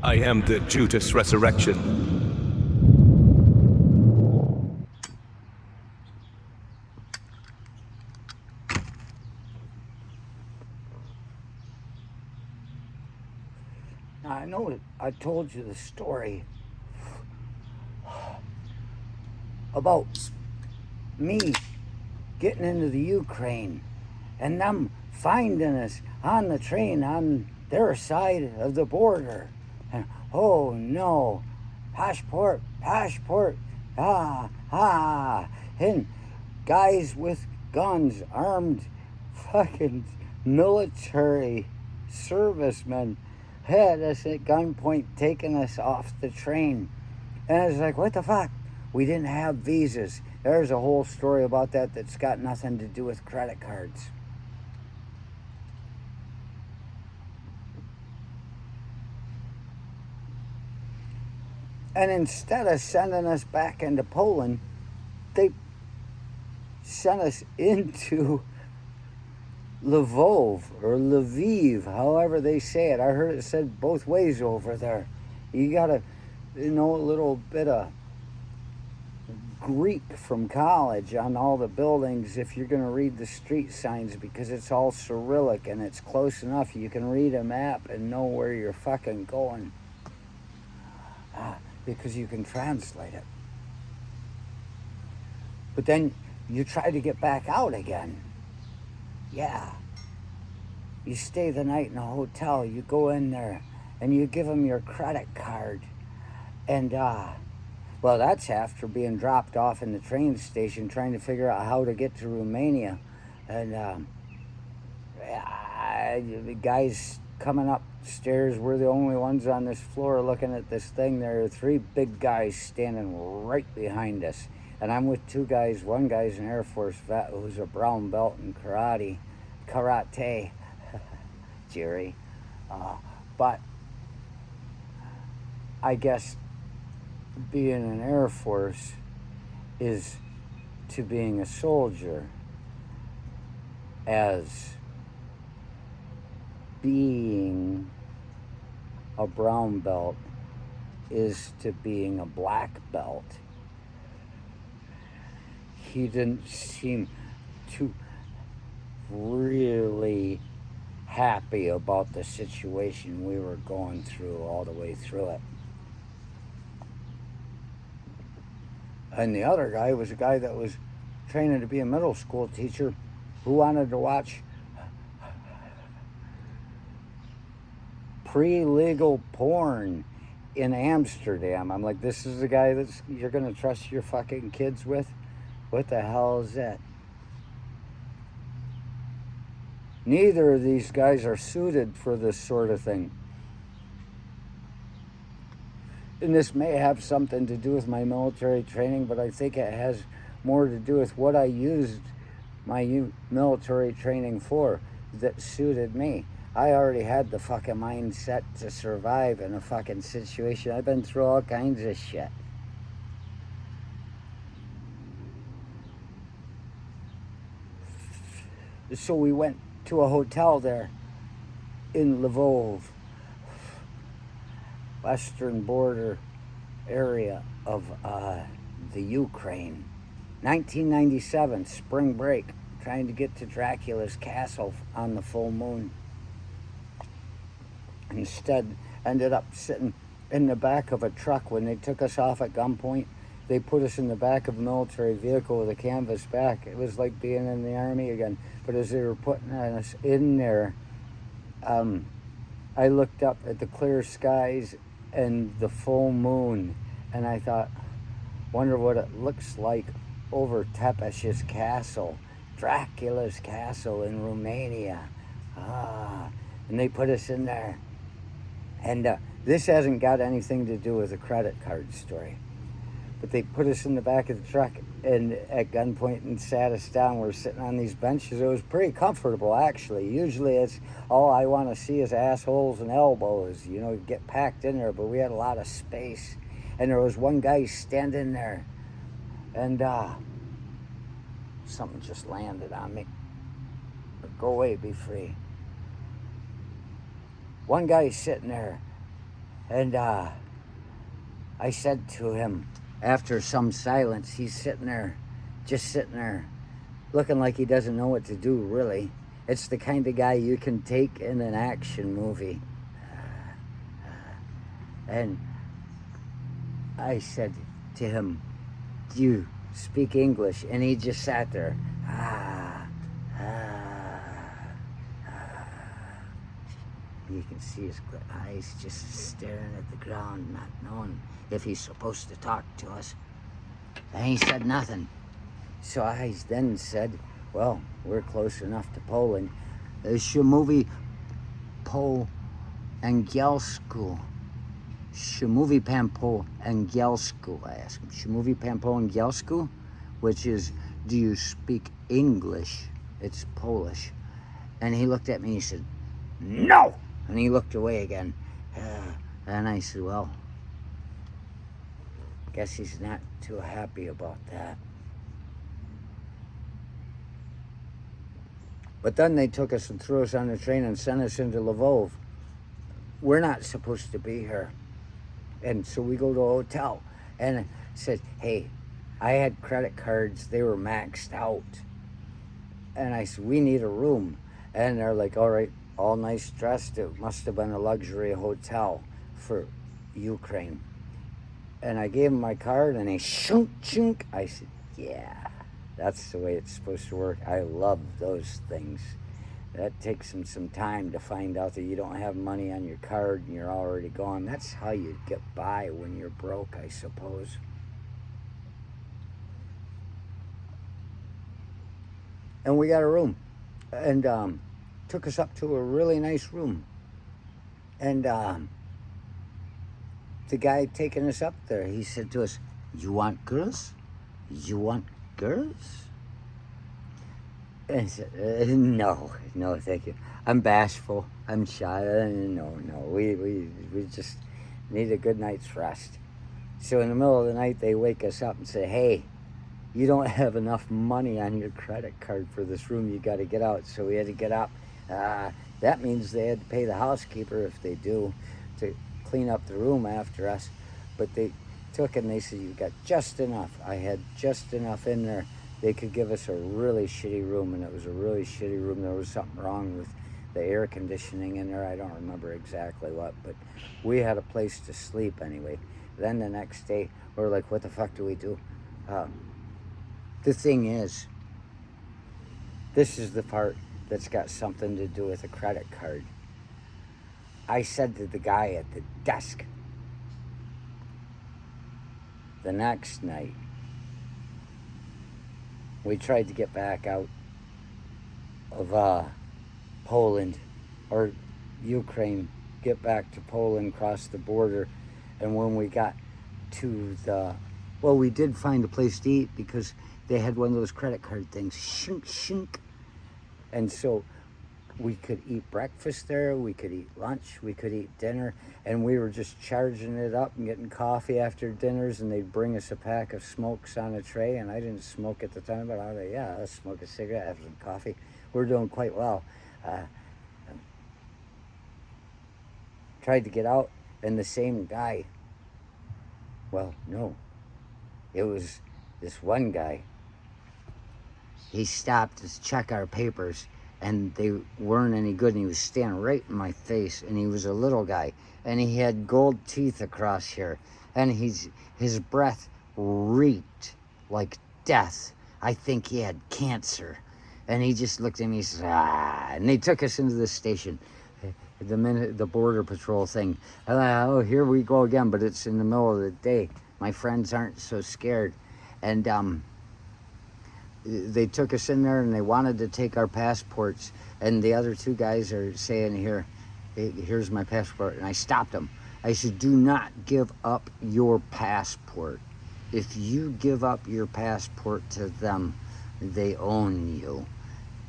I am the Judas Resurrection. Now, I know I told you the story about me getting into the Ukraine and them finding us on the train on their side of the border. And oh no, passport, passport, and guys with guns, armed fucking military servicemen had us at gunpoint taking us off the train. And I was like, what the fuck? We didn't have visas. There's a whole story about that that's got nothing to do with credit cards. And instead of sending us back into Poland, they sent us into Lvov or Lviv, however they say it. I heard it said both ways over there. You gotta know a little bit of Greek from college on all the buildings if you're gonna read the street signs, because it's all Cyrillic and it's close enough you can read a map and know where you're fucking going, because you can translate it. But then you try to get back out again. Yeah. You stay the night in a hotel, you go in there, and you give them your credit card. And, well, that's after being dropped off in the train station trying to figure out how to get to Romania. And, the guys coming upstairs, we're the only ones on this floor looking at this thing. There are three big guys standing right behind us. And I'm with two guys. One guy's an Air Force vet who's a brown belt in karate, Jerry. But I guess being an Air Force is to being a soldier as being a brown belt is to being a black belt. He didn't seem too really happy about the situation we were going through all the way through it. And the other guy was a guy that was training to be a middle school teacher who wanted to watch pre-legal porn in Amsterdam. I'm like, this is the guy that's you're gonna trust your fucking kids with? What the hell is that? Neither of these guys are suited for this sort of thing. And this may have something to do with my military training, but I think it has more to do with what I used my military training for that suited me. I already had the fucking mindset to survive in a fucking situation. I've been through all kinds of shit. So we went to a hotel there in Lvov, western border area of the Ukraine. 1997, spring break, trying to get to Dracula's castle on the full moon. Instead, ended up sitting in the back of a truck. When they took us off at gunpoint, they put us in the back of a military vehicle with a canvas back. It was like being in the army again. But as they were putting us in there, I looked up at the clear skies and the full moon, and I thought, wonder what it looks like over Tepes's castle, Dracula's castle in Romania. And they put us in there. And this hasn't got anything to do with a credit card story. But they put us in the back of the truck and at gunpoint and sat us down. We're sitting on these benches. It was pretty comfortable, actually. Usually it's all I want to see is assholes and elbows, get packed in there. But we had a lot of space. And there was one guy standing there. And something just landed on me. Go away, be free. One guy sitting there, And I said to him, after some silence, he's sitting there, just sitting there, looking like he doesn't know what to do, really. It's the kind of guy you can take in an action movie. And I said to him, do you speak English? And he just sat there. You can see his eyes just staring at the ground, not knowing if he's supposed to talk to us. And he said nothing. So I then said, well, we're close enough to Poland. Przemówi po angielsku. Przemówi pan po angielsku? I asked him. Przemówi pan po angielsku? Which is, do you speak English? It's Polish. And he looked at me and he said, no! And he looked away again. And I said, well, guess he's not too happy about that. But then they took us and threw us on the train and sent us into Lvov. We're not supposed to be here. And so we go to a hotel. And I said, hey, I had credit cards. They were maxed out. And I said, we need a room. And they're like, all right, all nice dressed. It must have been a luxury hotel for Ukraine. And I gave them my card, and they shunk. I said, yeah, that's the way it's supposed to work. I love those things. That takes them some time to find out that you don't have money on your card and you're already gone. That's how you get by when you're broke, I suppose. And we got a room. And took us up to a really nice room. And the guy taking us up there, he said to us, you want girls? You want girls? And I said, no, thank you. I'm bashful. I'm shy. No. We just need a good night's rest. So in the middle of the night, they wake us up and say, hey, you don't have enough money on your credit card for this room. You got to get out. So we had to get up. That means they had to pay the housekeeper, if they do, to clean up the room after us. But they took it and they said, you got just enough. I had just enough in there. They could give us a really shitty room, and it was a really shitty room. There was something wrong with the air conditioning in there. I don't remember exactly what, but we had a place to sleep anyway. Then the next day, we were like, what the fuck do we do? The thing is, this is the part that's got something to do with a credit card. I said to the guy at the desk the next night, we tried to get back out of Poland or Ukraine, get back to Poland, cross the border. And when we got to we did find a place to eat because they had one of those credit card things, shink. And so we could eat breakfast there, we could eat lunch, we could eat dinner, and we were just charging it up and getting coffee after dinners, and they'd bring us a pack of smokes on a tray, and I didn't smoke at the time, but I was like, yeah, I'll smoke a cigarette, have some coffee. We're doing quite well. Tried to get out, and the same guy, well, no, it was this one guy. He stopped to check our papers, and they weren't any good, and he was standing right in my face, and he was a little guy, and he had gold teeth across here, and his breath reeked like death. I think he had cancer. And he just looked at me and said, and they took us into the station, the border patrol thing. Oh, here we go again, but it's in the middle of the day. My friends aren't so scared. And they took us in there, and they wanted to take our passports. And the other two guys are saying, here's my passport. And I stopped them. I said, do not give up your passport. If you give up your passport to them, they own you.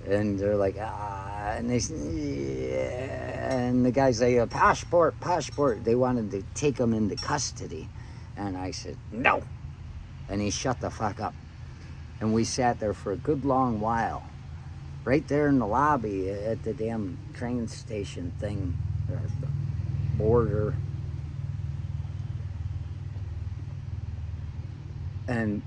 And they're like, and they, yeah. And the guys say, passport. They wanted to take them into custody. And I said, no. And he shut the fuck up. And we sat there for a good long while, right there in the lobby at the damn train station thing, the border And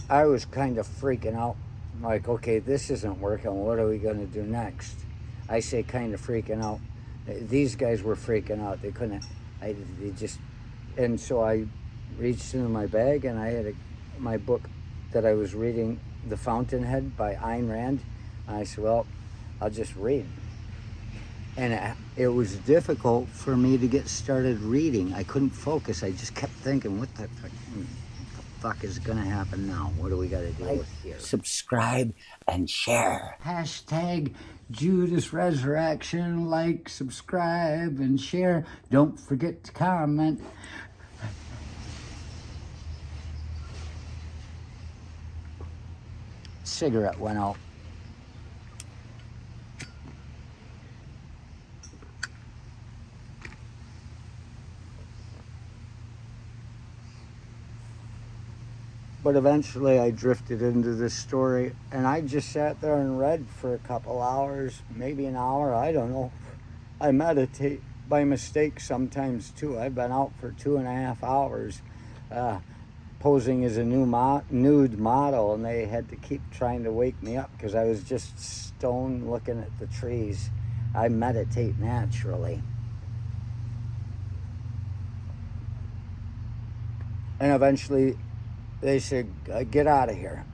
I was kind of freaking out. Like, okay, this isn't working. What are we going to do next? I say kind of freaking out. These guys were freaking out. They couldn't, they just, and so I reached into my bag and I had my book that I was reading, The Fountainhead by Ayn Rand. And I said, well, I'll just read. And it was difficult for me to get started reading. I couldn't focus. I just kept thinking, what the fuck is gonna happen now? What do we gotta do with here? Subscribe and share. Hashtag Judas Resurrection. Like, subscribe, and share. Don't forget to comment. Cigarette went out. But eventually I drifted into this story, and I just sat there and read for a couple hours, maybe an hour, I don't know. I meditate by mistake sometimes too. I've been out for 2.5 hours posing as a nude model, and they had to keep trying to wake me up because I was just stone looking at the trees. I meditate naturally. And eventually they said, get out of here.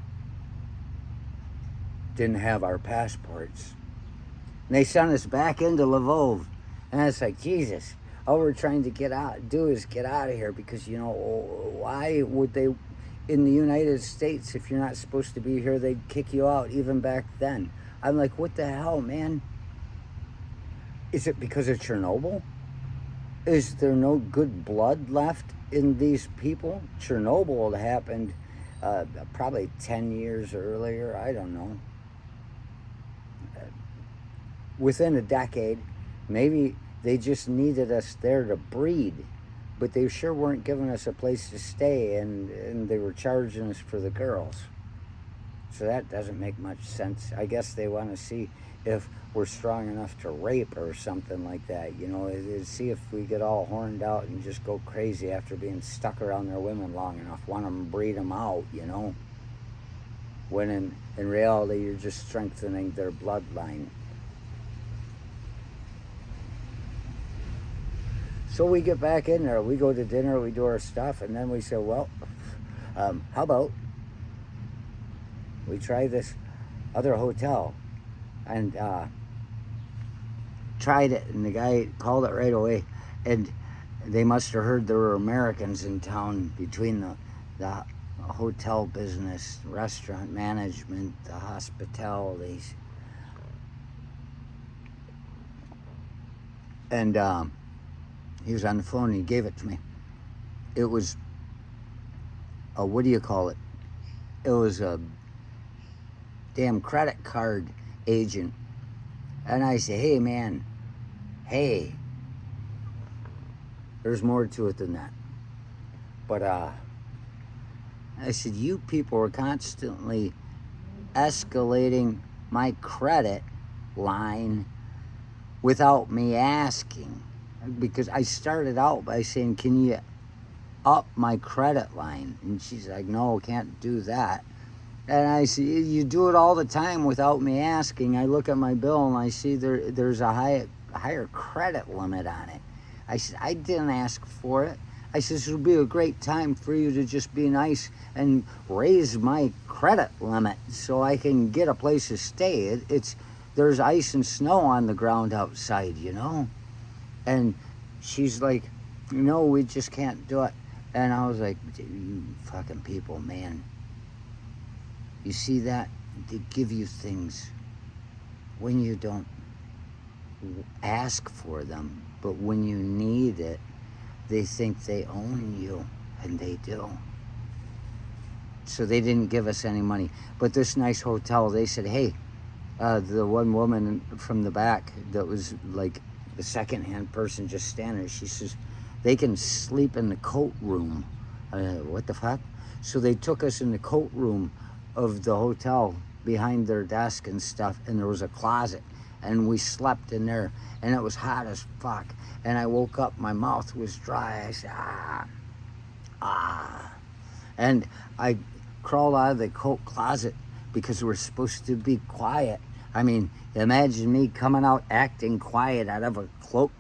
Didn't have our passports. And they sent us back into Lvov. And it's like, Jesus, all we're trying to do is get out of here, because, you know, why would they, in the United States, if you're not supposed to be here, they'd kick you out even back then. I'm like, what the hell, man? Is it because of Chernobyl? Is there no good blood left in these people? Chernobyl had happened probably 10 years earlier. I don't know. Within a decade, maybe they just needed us there to breed, but they sure weren't giving us a place to stay, and they were charging us for the girls. So that doesn't make much sense. I guess they want to see if we're strong enough to rape or something like that, you know, see if we get all horned out and just go crazy after being stuck around their women long enough, want them to breed them out, you know, when in reality you're just strengthening their bloodline. So we get back in there, we go to dinner, we do our stuff, and then we say, well, how about we try this other hotel? And tried it, and the guy called it right away, and they must have heard there were Americans in town between the hotel business, restaurant management, the hospitalities. And he was on the phone and he gave it to me. It was a, what do you call it? It was a damn credit card agent. And I say, hey man, hey, there's more to it than that. But I said, you people are constantly escalating my credit line without me asking. Because I started out by saying, can you up my credit line? And she's like, no, can't do that. And I see, you do it all the time without me asking. I look at my bill and I see there's a higher credit limit on it. I said, I didn't ask for it. I said, this would be a great time for you to just be nice and raise my credit limit so I can get a place to stay. There's ice and snow on the ground outside, you know? And she's like, no, we just can't do it. And I was like, you fucking people, man. You see that? They give you things when you don't ask for them, but when you need it, they think they own you, and they do. So they didn't give us any money. But this nice hotel, they said, hey, the one woman from the back that was like the second-hand person just standing there, she says, they can sleep in the coat room. What the fuck? So they took us in the coat room of the hotel behind their desk and stuff, and there was a closet, and we slept in there, and it was hot as fuck. And I woke up, my mouth was dry. I said, And I crawled out of the coat closet because we're supposed to be quiet. I mean, imagine me coming out acting quiet out of a cloak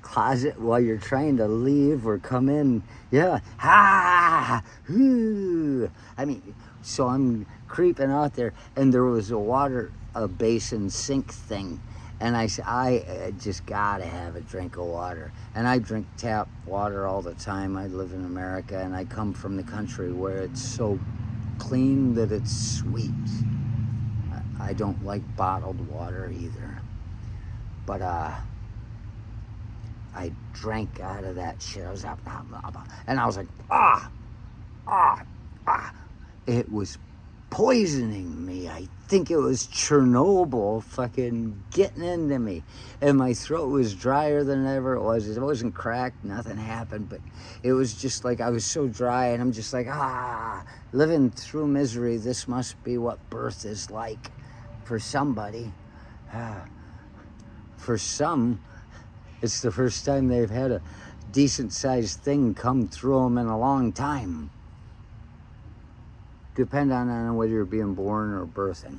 closet while you're trying to leave or come in. Yeah, ha, hoo. I mean, so I'm creeping out there, and there was a basin sink thing. And I said, I just gotta have a drink of water. And I drink tap water all the time. I live in America, and I come from the country where it's so clean that it's sweet. I don't like bottled water either. But I drank out of that shit. I was up, and I was like, ah. It was poisoning me. I think it was Chernobyl fucking getting into me. And my throat was drier than ever it was. It wasn't cracked, nothing happened, but it was just like I was so dry, and I'm just like, living through misery. This must be what birth is like for somebody. For some, it's the first time they've had a decent sized thing come through them in a long time. Depend on whether you're being born or birthing.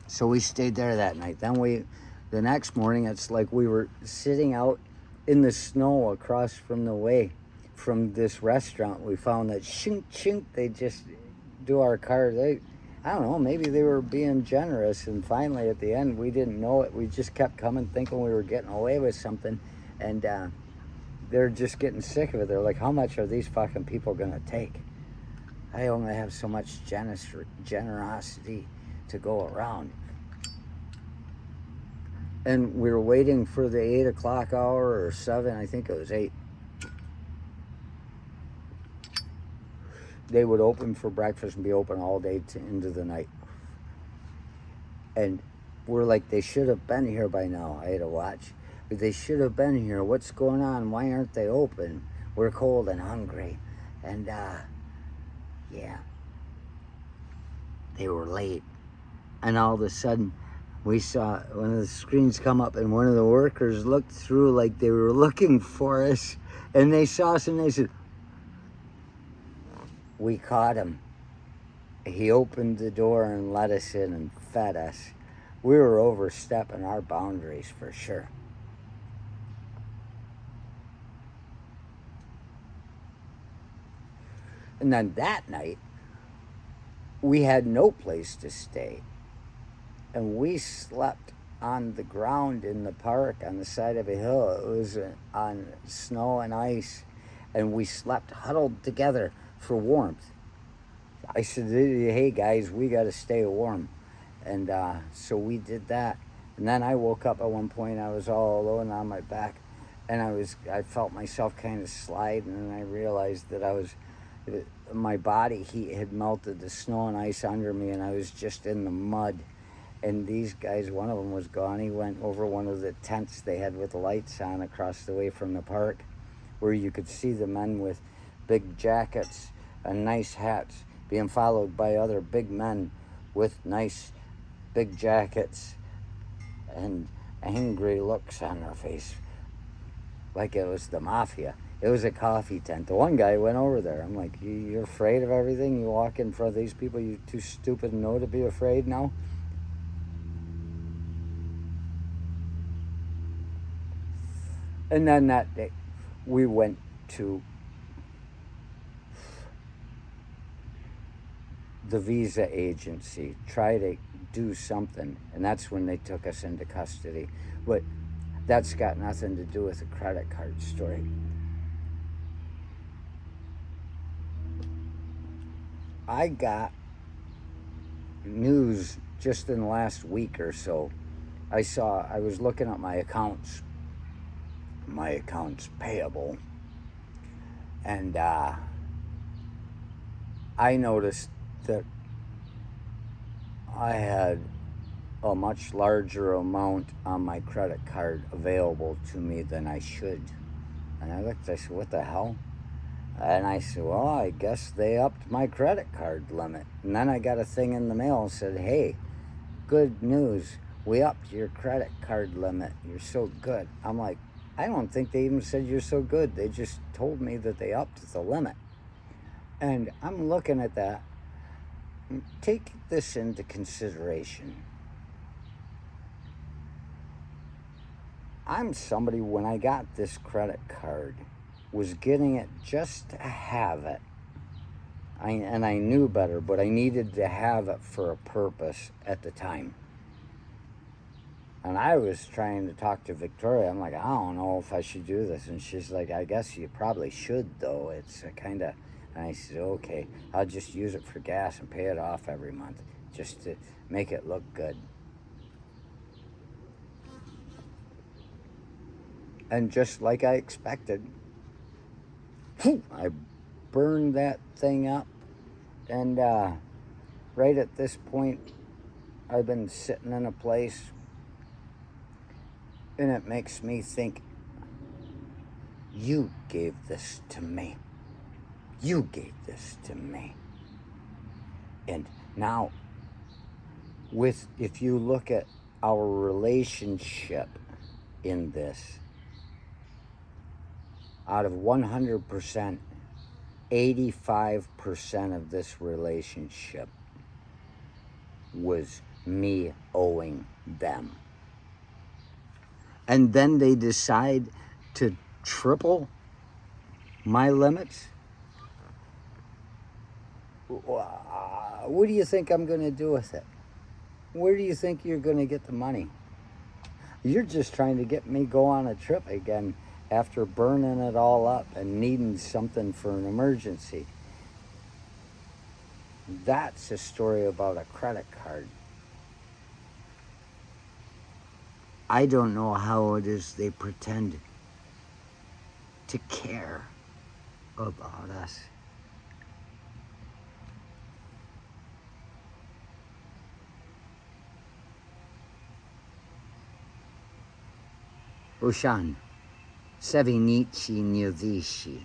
So we stayed there that night. Then the next morning, it's like we were sitting out in the snow across from the way from this restaurant. We found that shink, they just do our car. I don't know, maybe they were being generous, and finally at the end, we didn't know it. We just kept coming thinking we were getting away with something, and they're just getting sick of it. They're like, how much are these fucking people gonna take? I only have so much generosity to go around. And we were waiting for the 8 o'clock hour or 7, I think it was 8. They would open for breakfast and be open all day into the night. And we're like, they should have been here by now. I had to watch. But they should have been here. What's going on? Why aren't they open? We're cold and hungry. And, yeah. They were late. And all of a sudden, we saw one of the screens come up, and one of the workers looked through like they were looking for us. And they saw us, and they said, we caught him. He opened the door and let us in and fed us. We were overstepping our boundaries for sure. And then that night, we had no place to stay. And we slept on the ground in the park on the side of a hill. It was on snow and ice. And we slept huddled together for warmth. I said, hey guys, we got to stay warm. And so we did that. And then I woke up at one point. I was all alone on my back. And I felt myself kind of slide. And I realized that my body heat had melted the snow and ice under me, and I was just in the mud. And these guys, one of them was gone. He went over one of the tents they had with lights on across the way from the park, where you could see the men with big jackets and nice hats being followed by other big men with nice big jackets and angry looks on their face, like it was the mafia. It was a coffee tent. The one guy went over there. I'm like, you're afraid of everything? You walk in front of these people, you're too stupid to know to be afraid now? And then that day, we went to the visa agency, try to do something, and that's when they took us into custody. But that's got nothing to do with the credit card story. I got news just in the last week or so. I was looking at my accounts payable, and I noticed that I had a much larger amount on my credit card available to me than I should. And I looked, I said, what the hell? And I said, well, I guess they upped my credit card limit. And then I got a thing in the mail and said, hey, good news. we upped your credit card limit. You're so good. I'm like, I don't think they even said you're so good. They just told me that they upped the limit. And I'm looking at that. Take this into consideration. I'm somebody, when I got this credit card, was getting it just to have it. And I knew better, but I needed to have it for a purpose at the time. And I was trying to talk to Victoria. I'm like, I don't know if I should do this. And she's like, I guess you probably should, though. It's a kind of... And I said, okay, I'll just use it for gas and pay it off every month, just to make it look good. And just like I expected, I burned that thing up. And right at this point, I've been sitting in a place, and it makes me think, you gave this to me. You gave this to me. And now, if you look at our relationship in this, out of 100%, 85% of this relationship was me owing them. And then they decide to triple my limits. What do you think I'm going to do with it? Where do you think you're going to get the money? You're just trying to get me go on a trip again after burning it all up and needing something for an emergency. That's a story about a credit card. I don't know how it is they pretend to care about us. Ushan, Sevinichi Nyovishi.